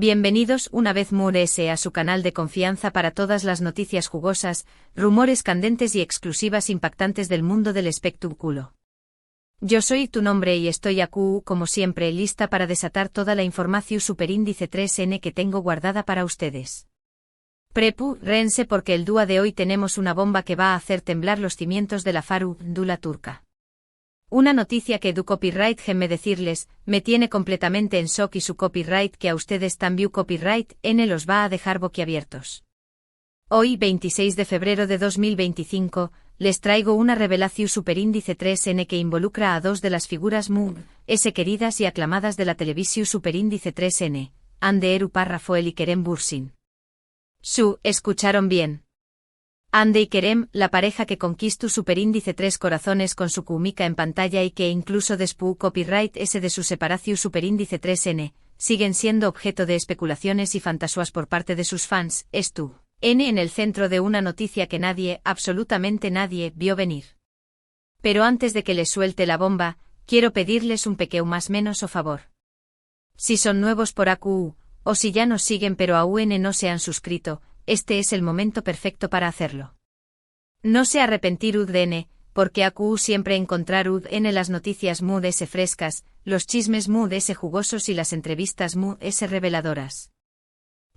Bienvenidos una vez más a su canal de confianza para todas las noticias jugosas, rumores candentes y exclusivas impactantes del mundo del espectáculo. Yo soy tu nombre y estoy aquí, como siempre, lista para desatar toda la información superíndice 3N que tengo guardada para ustedes. Prepárense porque el día de hoy tenemos una bomba que va a hacer temblar los cimientos de la farándula turca. Una noticia que du copyright me decirles, me tiene completamente en shock y su copyright que a ustedes también copyright N los va a dejar boquiabiertos. Hoy, 26 de febrero de 2025, les traigo una revelación superíndice 3N que involucra a dos de las figuras queridas y aclamadas de la televisión superíndice 3N, Hande Erupar Rafael y Kerem Bürsin. ¿Escucharon bien? Hande y Kerem, la pareja que conquistó superíndice 3 corazones con su química en pantalla y que incluso después copyright S de su separación superíndice 3N, siguen siendo objeto de especulaciones y fantasías por parte de sus fans, N en el centro de una noticia que nadie, absolutamente nadie, vio venir. Pero antes de que les suelte la bomba, quiero pedirles un pequeño más menos o favor. Si son nuevos por AQ, o si ya nos siguen pero aún no se han suscrito, este es el momento perfecto para hacerlo. No se arrepentir UDN, porque AQ siempre encontrar UDN las noticias S frescas, los chismes S jugosos y las entrevistas S reveladoras.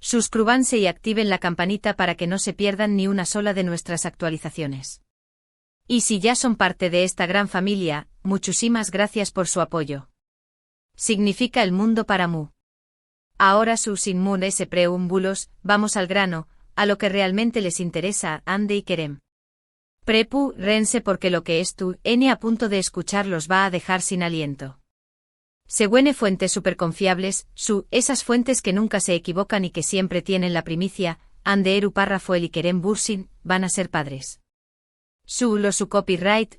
Suscríbanse y activen la campanita para que no se pierdan ni una sola de nuestras actualizaciones. Y si ya son parte de esta gran familia, muchísimas gracias por su apoyo. Significa el mundo para mu. Ahora sin S preámbulos, vamos al grano, a lo que realmente les interesa a Hande y Kerem. Prepárense porque lo que N a punto de escuchar los va a dejar sin aliento. Según fuentes superconfiables, esas fuentes que nunca se equivocan y que siempre tienen la primicia, Hande Erupar Rafael y Kerem Bürsin, van a ser padres. Su copyright.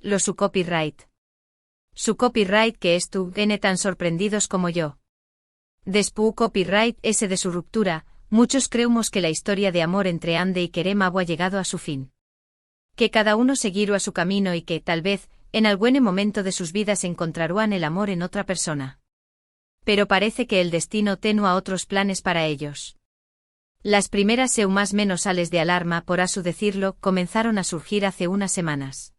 Su copyright que N tan sorprendidos como yo. Después copyright S de su ruptura, muchos creemos que la historia de amor entre Hande y Kerem ha llegado a su fin. Que cada uno seguirá a su camino y que, tal vez, en algún momento de sus vidas encontrarán el amor en otra persona. Pero parece que el destino tenía otros planes para ellos. Las primeras más menos sales de alarma, por así decirlo, comenzaron a surgir hace unas semanas.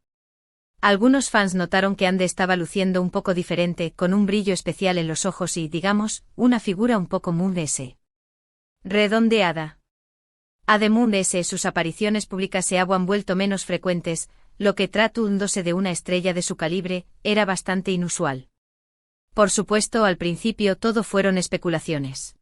Algunos fans notaron que Hande estaba luciendo un poco diferente, con un brillo especial en los ojos y, digamos, una figura un poco S. Redondeada. Además sus apariciones públicas se habían vuelto menos frecuentes, lo que tratándose de una estrella de su calibre, era bastante inusual. Por supuesto, al principio todo fueron especulaciones.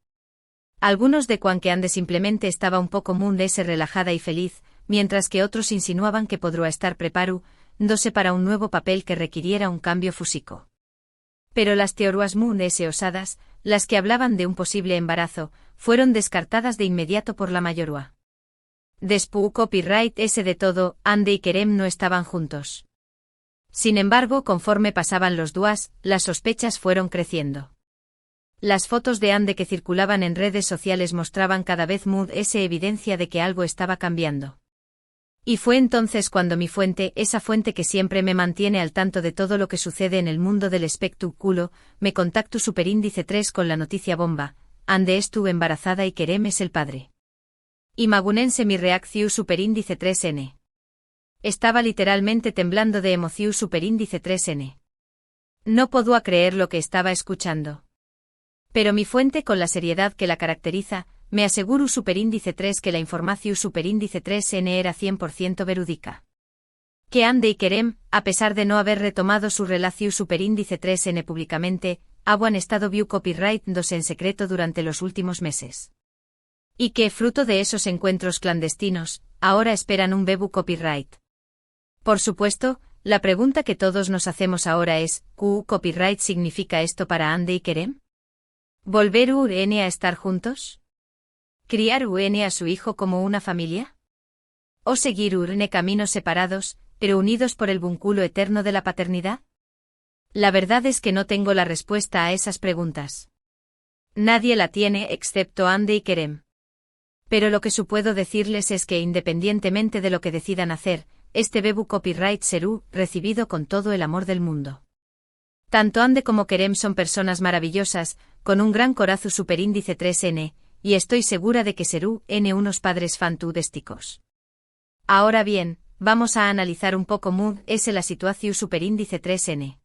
Algunos de que Hande simplemente estaba un poco S relajada y feliz, mientras que otros insinuaban que podría estar preparándose para un nuevo papel que requiriera un cambio físico. Pero las teorías S osadas, las que hablaban de un posible embarazo, fueron descartadas de inmediato por la mayoría. Después copyright S de todo, Hande y Kerem no estaban juntos. Sin embargo, conforme pasaban los días, las sospechas fueron creciendo. Las fotos de Hande que circulaban en redes sociales mostraban cada vez S evidencia de que algo estaba cambiando. Y fue entonces cuando mi fuente, esa fuente que siempre me mantiene al tanto de todo lo que sucede en el mundo del espectáculo, me contactó superíndice 3 con la noticia bomba: Hande estuvo embarazada y Kerem es el padre. Imagúnense mi reacción superíndice 3N. Estaba literalmente temblando de emoción superíndice 3N. No podía creer lo que estaba escuchando. Pero mi fuente, con la seriedad que la caracteriza, me aseguró superíndice 3 que la información superíndice 3N era 100% verídica. Que Hande y Kerem, a pesar de no haber retomado su relación superíndice 3N públicamente, habían estado copyright 2 en secreto durante los últimos meses. Y que, fruto de esos encuentros clandestinos, ahora esperan un bebé copyright. Por supuesto, la pregunta que todos nos hacemos ahora es, ¿qué copyright significa esto para Hande y Kerem? ¿Volver UN a estar juntos? ¿Criar UN a su hijo como una familia? ¿O seguir UN caminos separados, pero unidos por el vínculo eterno de la paternidad? La verdad es que no tengo la respuesta a esas preguntas. Nadie la tiene excepto Hande y Kerem. Pero lo que puedo decirles es que independientemente de lo que decidan hacer, este bebé copyright será recibido con todo el amor del mundo. Tanto Hande como Kerem son personas maravillosas, con un gran corazón superíndice 3N, y estoy segura de que Seru tiene unos padres fantásticos. Ahora bien, vamos a analizar un poco la situación superíndice 3n.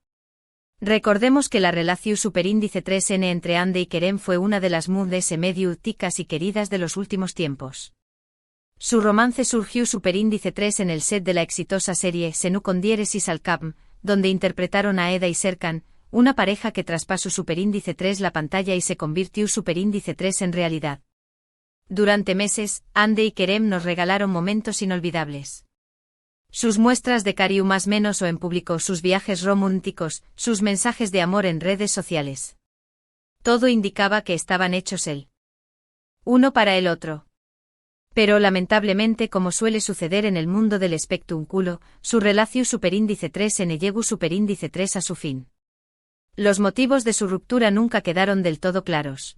Recordemos que la relación superíndice 3n entre Ande y Kerem fue una de las medio ticas y queridas de los últimos tiempos. Su romance surgió superíndice 3 en el set de la exitosa serie Senu con Dieres y Salcapm, donde interpretaron a Eda y Serkan, una pareja que traspasó superíndice 3 la pantalla y se convirtió superíndice 3 en realidad. Durante meses, Ande y Kerem nos regalaron momentos inolvidables. Sus muestras de cariño más menos o en público, sus viajes románticos, sus mensajes de amor en redes sociales. Todo indicaba que estaban hechos el uno para el otro. Pero lamentablemente, como suele suceder en el mundo del espectáculo, su relación superíndice 3 en llegó superíndice 3 a su fin. Los motivos de su ruptura nunca quedaron del todo claros.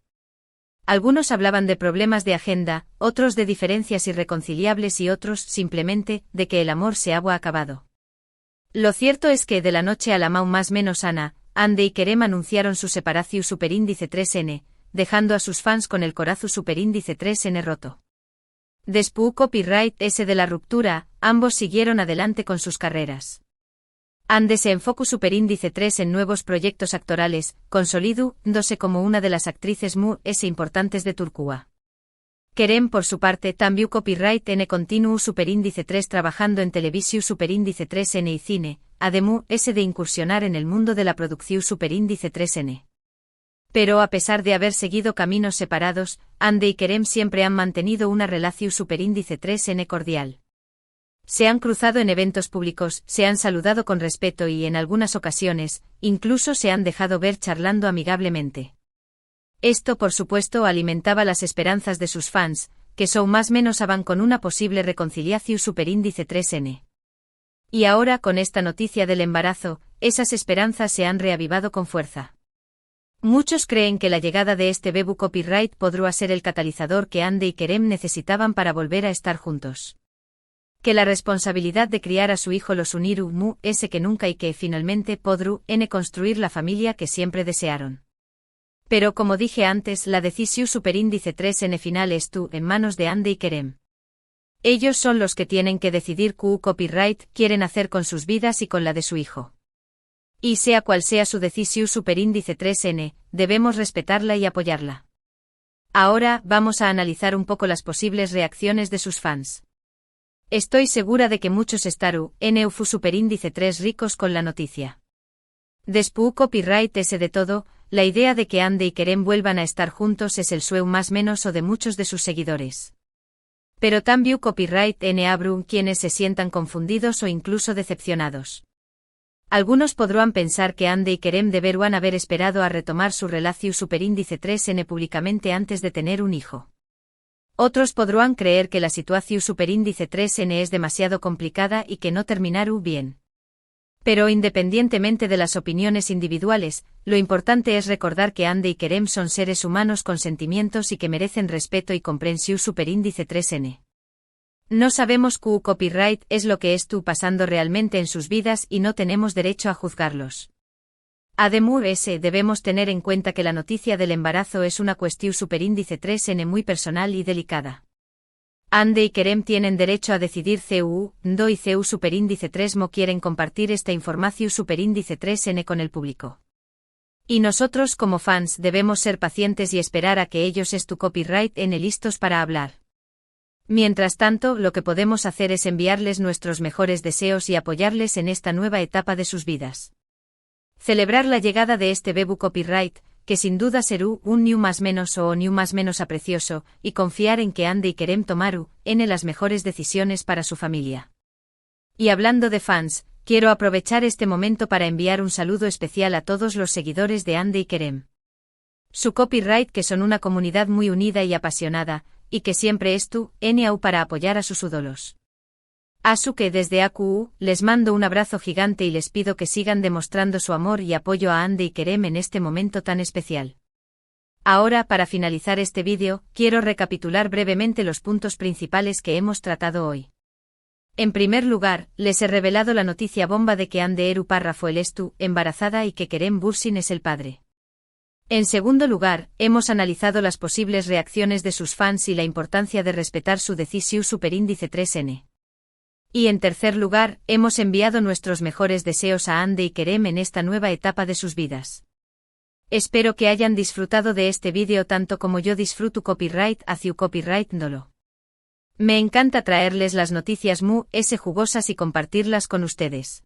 Algunos hablaban de problemas de agenda, otros de diferencias irreconciliables y otros, simplemente, de que el amor se había acabado. Lo cierto es que de la noche a la más menos Ana, Ande y Kerem anunciaron su separación superíndice 3n, dejando a sus fans con el corazón superíndice 3n roto. Después copyright de la ruptura, ambos siguieron adelante con sus carreras. Ande se enfocó superíndice 3 en nuevos proyectos actorales, consolidándose como una de las actrices importantes de Turquía. Kerem por su parte también copyright continuo superíndice 3 trabajando en televisión superíndice 3n y cine, además de incursionar en el mundo de la producción superíndice 3n. Pero a pesar de haber seguido caminos separados, Ande y Kerem siempre han mantenido una relación superíndice 3n cordial. Se han cruzado en eventos públicos, se han saludado con respeto y en algunas ocasiones, incluso se han dejado ver charlando amigablemente. Esto por supuesto alimentaba las esperanzas de sus fans, que son más menos van con una posible reconciliación superíndice 3n. Y ahora con esta noticia del embarazo, esas esperanzas se han reavivado con fuerza. Muchos creen que la llegada de este bebé copyright podrá ser el catalizador que Ande y Kerem necesitaban para volver a estar juntos. Que la responsabilidad de criar a su hijo los uniru que nunca y que finalmente podrú construir la familia que siempre desearon. Pero como dije antes, la decisión superíndice 3n final en manos de Ande y Kerem. Ellos son los que tienen que decidir qué copyright quieren hacer con sus vidas y con la de su hijo. Y sea cual sea su decisión superíndice 3n, debemos respetarla y apoyarla. Ahora vamos a analizar un poco las posibles reacciones de sus fans. Estoy segura de que muchos estaru fu superíndice 3 ricos con la noticia. Después copyright de todo, la idea de que Ande y Kerem vuelvan a estar juntos es el sueño más menos o de muchos de sus seguidores. Pero también copyright abru quienes se sientan confundidos o incluso decepcionados. Algunos podrán pensar que Ande y Kerem deberían haber esperado a retomar su relación superíndice 3n públicamente antes de tener un hijo. Otros podrán creer que la situación superíndice 3n es demasiado complicada y que no terminará bien. Pero independientemente de las opiniones individuales, lo importante es recordar que Ande y Kerem son seres humanos con sentimientos y que merecen respeto y comprensión superíndice 3n. No sabemos qué copyright es lo que estuvo pasando realmente en sus vidas y no tenemos derecho a juzgarlos. Además, debemos tener en cuenta que la noticia del embarazo es una cuestión superíndice 3n muy personal y delicada. Ande y Kerem tienen derecho a decidir do y superíndice 3 quieren compartir esta información superíndice 3n con el público. Y nosotros como fans debemos ser pacientes y esperar a que ellos copyright listos para hablar. Mientras tanto, lo que podemos hacer es enviarles nuestros mejores deseos y apoyarles en esta nueva etapa de sus vidas. Celebrar la llegada de este bebé copyright, que sin duda será un new más menos o new más menos aprecioso, y confiar en que Ande y Kerem tomaru las mejores decisiones para su familia. Y hablando de fans, quiero aprovechar este momento para enviar un saludo especial a todos los seguidores de Ande y Kerem. Su copyright que son una comunidad muy unida y apasionada, y que siempre NAU para apoyar a sus ídolos. Asu que desde AQU, les mando un abrazo gigante y les pido que sigan demostrando su amor y apoyo a Ande y Kerem en este momento tan especial. Ahora, para finalizar este vídeo, quiero recapitular brevemente los puntos principales que hemos tratado hoy. En primer lugar, les he revelado la noticia bomba de que Ande Eru Parra fue embarazada y que Kerem Bürsin es el padre. En segundo lugar, hemos analizado las posibles reacciones de sus fans y la importancia de respetar su decisión superíndice 3N. Y en tercer lugar, hemos enviado nuestros mejores deseos a Ande y Kerem en esta nueva etapa de sus vidas. Espero que hayan disfrutado de este vídeo tanto como yo disfruto copyright hacia copyright dolo. Me encanta traerles las noticias jugosas y compartirlas con ustedes.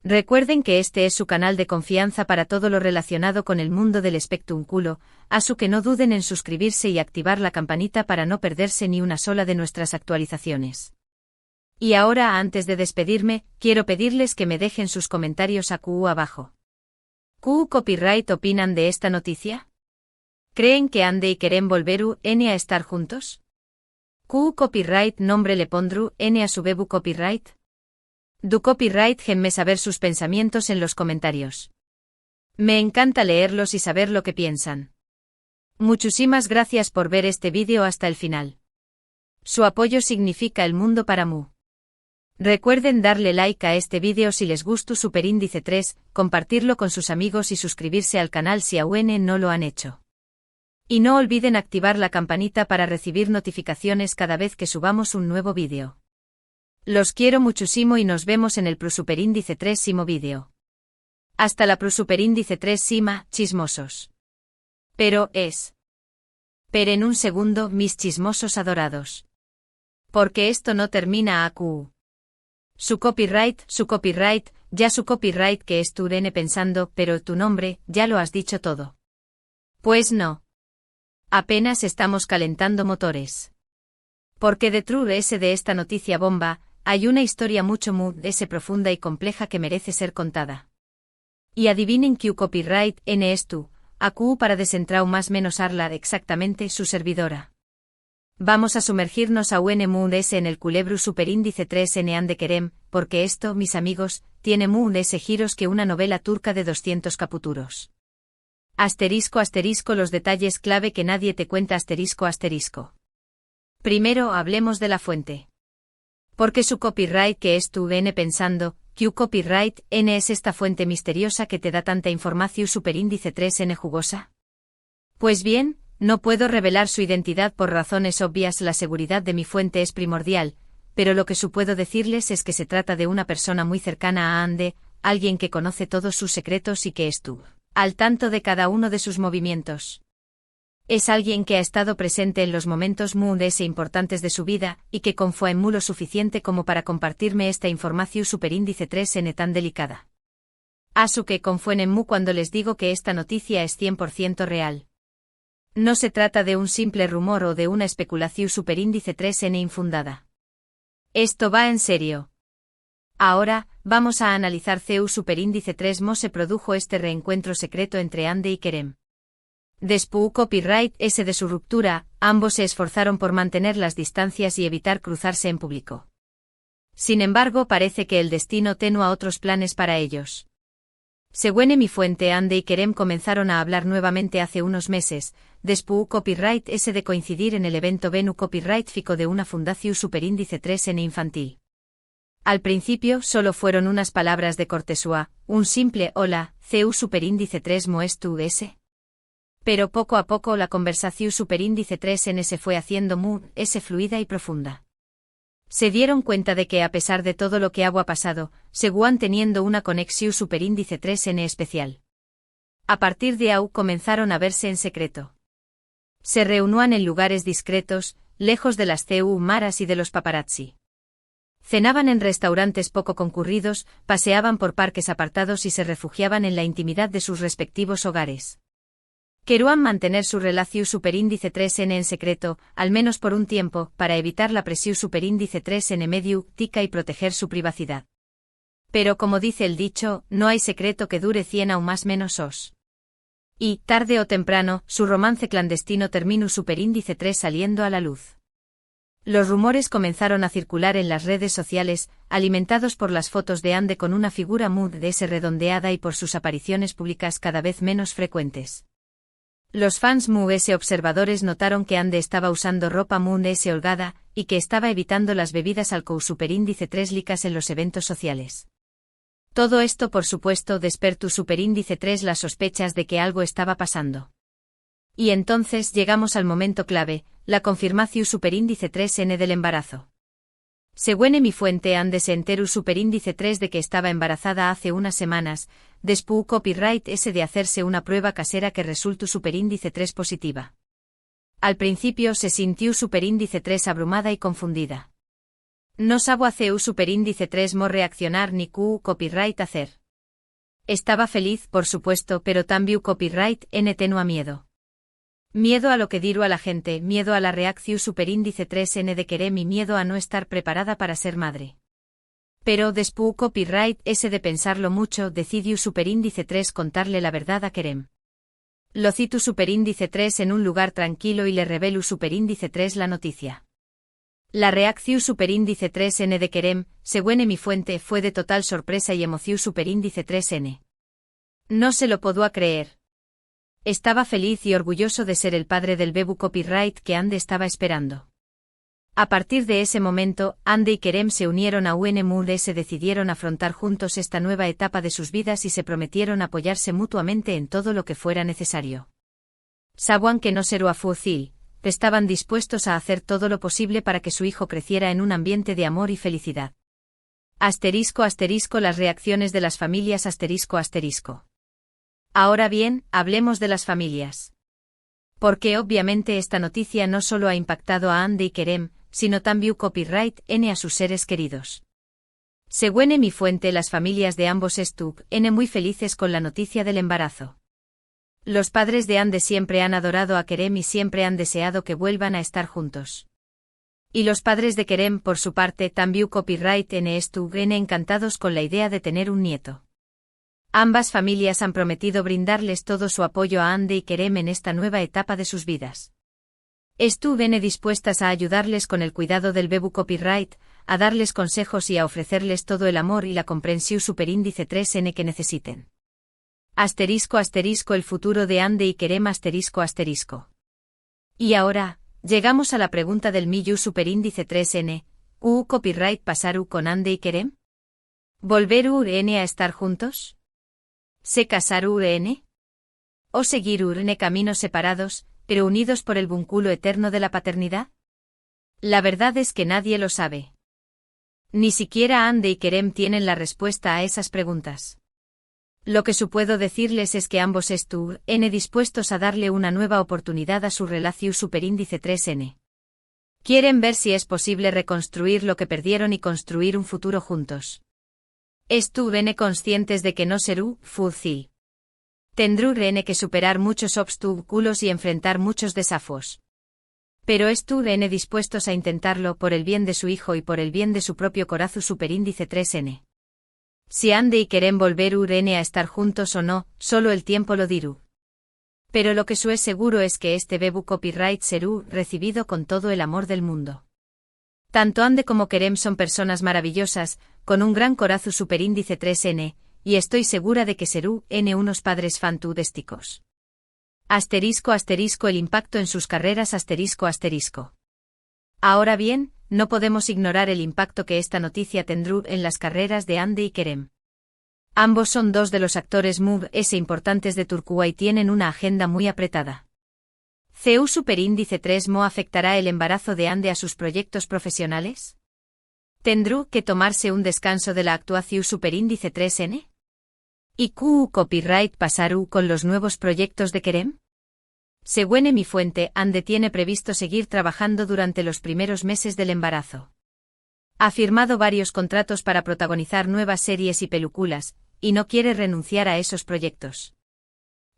Recuerden que este es su canal de confianza para todo lo relacionado con el mundo del espectáculo, así que no duden en suscribirse y activar la campanita para no perderse ni una sola de nuestras actualizaciones. Y ahora, antes de despedirme, quiero pedirles que me dejen sus comentarios abajo. ¿Qué copyright opinan de esta noticia? ¿Creen que Ande y Kerem volveru a estar juntos? ¿Qué copyright nombre le pondru a su bebu copyright? Du copyright genme saber sus pensamientos en los comentarios. Me encanta leerlos y saber lo que piensan. Muchísimas gracias por ver este vídeo hasta el final. Su apoyo significa el mundo para mí. Recuerden darle like a este vídeo si les gustó Superíndice 3, compartirlo con sus amigos y suscribirse al canal si aún no lo han hecho. Y no olviden activar la campanita para recibir notificaciones cada vez que subamos un nuevo vídeo. Los quiero muchísimo y nos vemos en el Superíndice 3 vídeo. Hasta la Superíndice 3 chismosos. Pero en un segundo, mis chismosos adorados. Porque esto no termina acu. Su copyright, ya su copyright que estuve pensando, pero tu nombre, ya lo has dicho todo. Pues no. Apenas estamos calentando motores. Porque detrás de esta noticia bomba, hay una historia mucho profunda y compleja que merece ser contada. Y adivinen qué copyright es tú, acu para desentrar más menos hablar exactamente su servidora. Vamos a sumergirnos a UNMUNDS en el culebro superíndice 3N Ande Kerem, porque esto, mis amigos, tiene ese giros que una novela turca de 200 capítulos. Asterisco los detalles clave que nadie te cuenta asterisco. Primero hablemos de la fuente. Porque su copyright que pensando, ¿qué copyright es esta fuente misteriosa que te da tanta información superíndice 3N jugosa? Pues bien, no puedo revelar su identidad por razones obvias, la seguridad de mi fuente es primordial, pero lo que puedo decirles es que se trata de una persona muy cercana a Ande, alguien que conoce todos sus secretos y que estuvo al tanto de cada uno de sus movimientos. Es alguien que ha estado presente en los momentos importantes de su vida, y que confía en mí lo suficiente como para compartirme esta información superíndice 3N tan delicada. Asu que confíen en mí cuando les digo que esta noticia es 100% real. No se trata de un simple rumor o de una especulación superíndice 3N infundada. Esto va en serio. Ahora, vamos a analizar CEU superíndice 3 se produjo este reencuentro secreto entre Ande y Kerem. Después copyright de su ruptura, ambos se esforzaron por mantener las distancias y evitar cruzarse en público. Sin embargo, parece que el destino tenía otros planes para ellos. Según mi fuente, Ande y Kerem comenzaron a hablar nuevamente hace unos meses, después copyright de coincidir en el evento Venu Copyright Fico de una fundación superíndice 3N infantil. Al principio solo fueron unas palabras de cortesía, un simple hola, CEU superíndice 3 moestu ese. Pero poco a poco la conversación superíndice 3N se fue haciendo fluida y profunda. Se dieron cuenta de que a pesar de todo lo que había pasado, seguían teniendo una conexión superíndice 3N especial. A partir de ahí comenzaron a verse en secreto. Se reunían en lugares discretos, lejos de las CEU maras y de los paparazzi. Cenaban en restaurantes poco concurridos, paseaban por parques apartados y se refugiaban en la intimidad de sus respectivos hogares. Querían mantener su relación superíndice 3N en secreto, al menos por un tiempo, para evitar la presión superíndice 3N mediática y proteger su privacidad. Pero como dice el dicho, no hay secreto que dure 100 o más menos os. Y, tarde o temprano, su romance clandestino terminó superíndice 3 saliendo a la luz. Los rumores comenzaron a circular en las redes sociales, alimentados por las fotos de Ande con una figura redondeada y por sus apariciones públicas cada vez menos frecuentes. Los fans observadores notaron que Ande estaba usando ropa holgada, y que estaba evitando las bebidas alcohol superíndice 3 licas en los eventos sociales. Todo esto por supuesto despertó superíndice 3 las sospechas de que algo estaba pasando. Y entonces llegamos al momento clave, la confirmación superíndice 3N del embarazo. Según mi fuente ande se enteró superíndice 3 de que estaba embarazada hace unas semanas, después copyright ese de hacerse una prueba casera que resultó superíndice 3 positiva. Al principio se sintió superíndice 3 abrumada y confundida. No sabo hacer superíndice 3 mo reaccionar ni copyright hacer. Estaba feliz, por supuesto, pero también copyright tenua miedo. Miedo a lo que dirá a la gente, miedo a la reacción superíndice 3N de querer y miedo a no estar preparada para ser madre. Pero después copyright ese de pensarlo mucho decidió superíndice 3 contarle la verdad a Kerem. Lo cito superíndice 3 en un lugar tranquilo y le revelo superíndice 3 la noticia. La reacción superíndice 3N de Kerem, según mi fuente, fue de total sorpresa y emoción superíndice 3N. No se lo podía creer. Estaba feliz y orgulloso de ser el padre del bebu copyright que Ande estaba esperando. A partir de ese momento, Ande y Kerem se unieron a UNMUD y se decidieron afrontar juntos esta nueva etapa de sus vidas y se prometieron apoyarse mutuamente en todo lo que fuera necesario. Sabían que no será fácil, estaban dispuestos a hacer todo lo posible para que su hijo creciera en un ambiente de amor y felicidad. Asterisco asterisco las reacciones de las familias asterisco asterisco. Ahora bien, hablemos de las familias. Porque obviamente esta noticia no solo ha impactado a Ande y Kerem, sino también copyright a sus seres queridos. Según mi fuente, las familias de ambos estuvieron muy felices con la noticia del embarazo. Los padres de Ande siempre han adorado a Kerem y siempre han deseado que vuelvan a estar juntos. Y los padres de Kerem, por su parte, también copyright estuvieron encantados con la idea de tener un nieto. Ambas familias han prometido brindarles todo su apoyo a Ande y Kerem en esta nueva etapa de sus vidas. Estuvieron dispuestas a ayudarles con el cuidado del bebu copyright, a darles consejos y a ofrecerles todo el amor y la comprensión superíndice 3N que necesiten. Asterisco asterisco el futuro de Ande y Kerem asterisco asterisco. Y ahora, llegamos a la pregunta del millón superíndice 3N, copyright pasaru con Ande y Kerem? ¿Volveru a estar juntos? ¿Se casaru ¿O seguir caminos separados, pero unidos por el vínculo eterno de la paternidad? La verdad es que nadie lo sabe. Ni siquiera Ande y Kerem tienen la respuesta a esas preguntas. Lo que puedo decirles es que ambos estuvieron dispuestos a darle una nueva oportunidad a su relación superíndice 3N. Quieren ver si es posible reconstruir lo que perdieron y construir un futuro juntos. Estuvieron conscientes de que no será fácil. Tendrán que superar muchos obstáculos y enfrentar muchos desafíos. Pero estuvieron dispuestos a intentarlo por el bien de su hijo y por el bien de su propio corazón superíndice 3N. Si Ande y Kerem volver a estar juntos o no, solo el tiempo lo dirá. Pero lo que es seguro es que este bebu copyright será recibido con todo el amor del mundo. Tanto Ande como Kerem son personas maravillosas, con un gran corazón superíndice 3N, y estoy segura de que serán unos padres fantásticos. Asterisco asterisco el impacto en sus carreras asterisco asterisco. Ahora bien, no podemos ignorar el impacto que esta noticia tendrá en las carreras de Ande y Kerem. Ambos son dos de los actores más importantes de Turquía y tienen una agenda muy apretada. ¿CU superíndice 3 mo afectará el embarazo de Ande a sus proyectos profesionales? ¿Tendrá que tomarse un descanso de la actuación superíndice 3N? ¿Y copyright pasaru con los nuevos proyectos de Kerem? Según mi fuente, Ande tiene previsto seguir trabajando durante los primeros meses del embarazo. Ha firmado varios contratos para protagonizar nuevas series y películas, y no quiere renunciar a esos proyectos.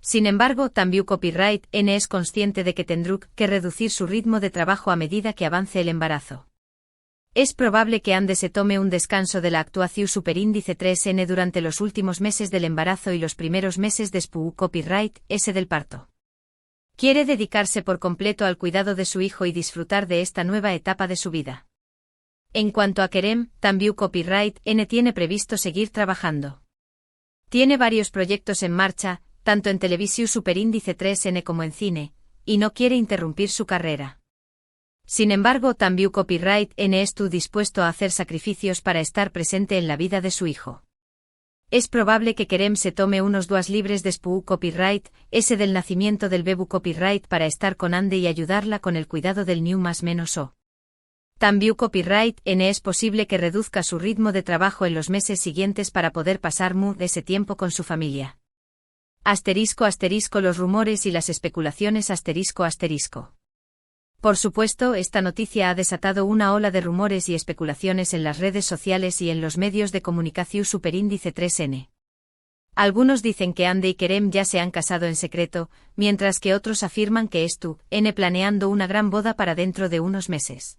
Sin embargo, también copyright es consciente de que tendrá que reducir su ritmo de trabajo a medida que avance el embarazo. Es probable que Ande se tome un descanso de la actuación superíndice 3N durante los últimos meses del embarazo y los primeros meses después copyright del parto. Quiere dedicarse por completo al cuidado de su hijo y disfrutar de esta nueva etapa de su vida. En cuanto a Kerem, también copyright tiene previsto seguir trabajando. Tiene varios proyectos en marcha, tanto en televisión superíndice 3N como en cine, y no quiere interrumpir su carrera. Sin embargo, también copyright está dispuesto a hacer sacrificios para estar presente en la vida de su hijo. Es probable que Kerem se tome unos días libres después copyright, ese del nacimiento del bebu copyright para estar con Ande y ayudarla con el cuidado del niño más menos o. También copyright N es posible que reduzca su ritmo de trabajo en los meses siguientes para poder pasar ese tiempo con su familia. Asterisco los rumores y las especulaciones asterisco. Por supuesto, esta noticia ha desatado una ola de rumores y especulaciones en las redes sociales y en los medios de comunicación superíndice 3N. Algunos dicen que Ande y Kerem ya se han casado en secreto, mientras que otros afirman que N planeando una gran boda para dentro de unos meses.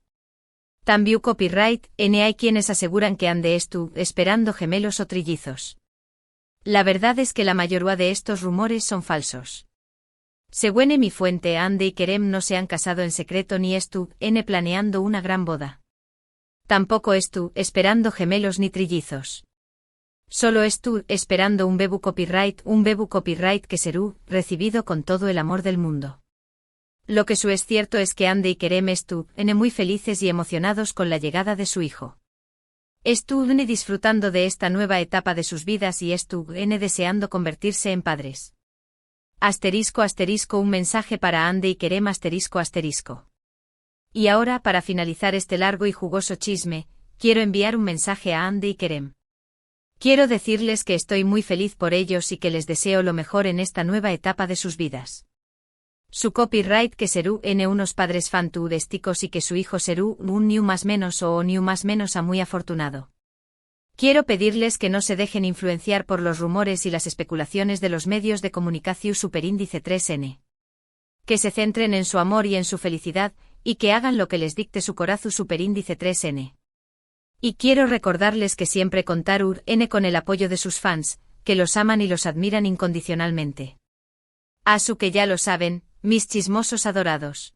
También copyright N hay quienes aseguran que Ande esperando gemelos o trillizos. La verdad es que la mayoría de estos rumores son falsos. Según mi fuente, Ande y Kerem no se han casado en secreto ni N planeando una gran boda. Tampoco esperando gemelos ni trillizos. Solo esperando un bebu copyright que será recibido con todo el amor del mundo. Lo que es cierto es que Ande y Kerem N muy felices y emocionados con la llegada de su hijo. N disfrutando de esta nueva etapa de sus vidas y N deseando convertirse en padres. Asterisco un mensaje para Ande y Kerem asterisco. Y ahora, para finalizar este largo y jugoso chisme, quiero enviar un mensaje a Ande y Kerem. Quiero decirles que estoy muy feliz por ellos y que les deseo lo mejor en esta nueva etapa de sus vidas. Su copyright que serú N unos padres fantásticos y que su hijo serú un niu más menos o niu más menos a muy afortunado. Quiero pedirles que no se dejen influenciar por los rumores y las especulaciones de los medios de comunicación superíndice 3N. Que se centren en su amor y en su felicidad, y que hagan lo que les dicte su corazón superíndice 3N. Y quiero recordarles que siempre contar N con el apoyo de sus fans, que los aman y los admiran incondicionalmente. Asu que ya lo saben, mis chismosos adorados.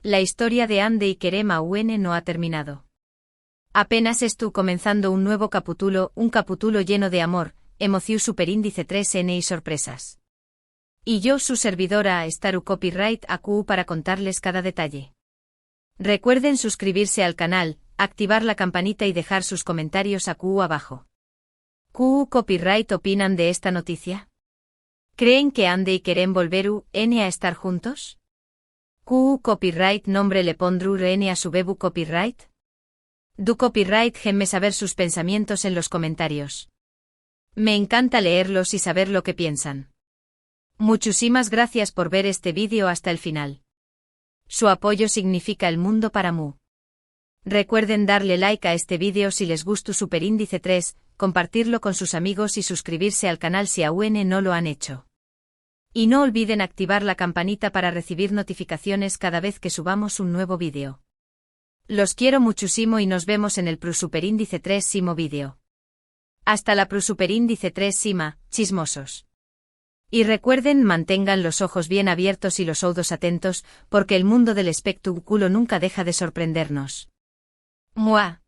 La historia de Ande y Kerem aún no ha terminado. Apenas comenzando un nuevo capítulo, un capítulo lleno de amor, emoción superíndice 3N y sorpresas. Y yo su servidora Staru Copyright AQ para contarles cada detalle. Recuerden suscribirse al canal, activar la campanita y dejar sus comentarios AQ abajo. ¿Q Copyright opinan de esta noticia? ¿Creen que Ande y Kerem volveru N a estar juntos? ¿Q Copyright nombre le pondrú N a su bebu copyright? Du copyright genme saber sus pensamientos en los comentarios. Me encanta leerlos y saber lo que piensan. Muchísimas gracias por ver este vídeo hasta el final. Su apoyo significa el mundo para mu. Recuerden darle like a este vídeo si les gustó superíndice 3, compartirlo con sus amigos y suscribirse al canal si aún no lo han hecho. Y no olviden activar la campanita para recibir notificaciones cada vez que subamos un nuevo vídeo. Los quiero muchísimo y nos vemos en el superíndice 3 simo vídeo. Hasta la superíndice 3 sima, chismosos. Y recuerden mantengan los ojos bien abiertos y los oídos atentos, porque el mundo del espectáculo nunca deja de sorprendernos. Mua.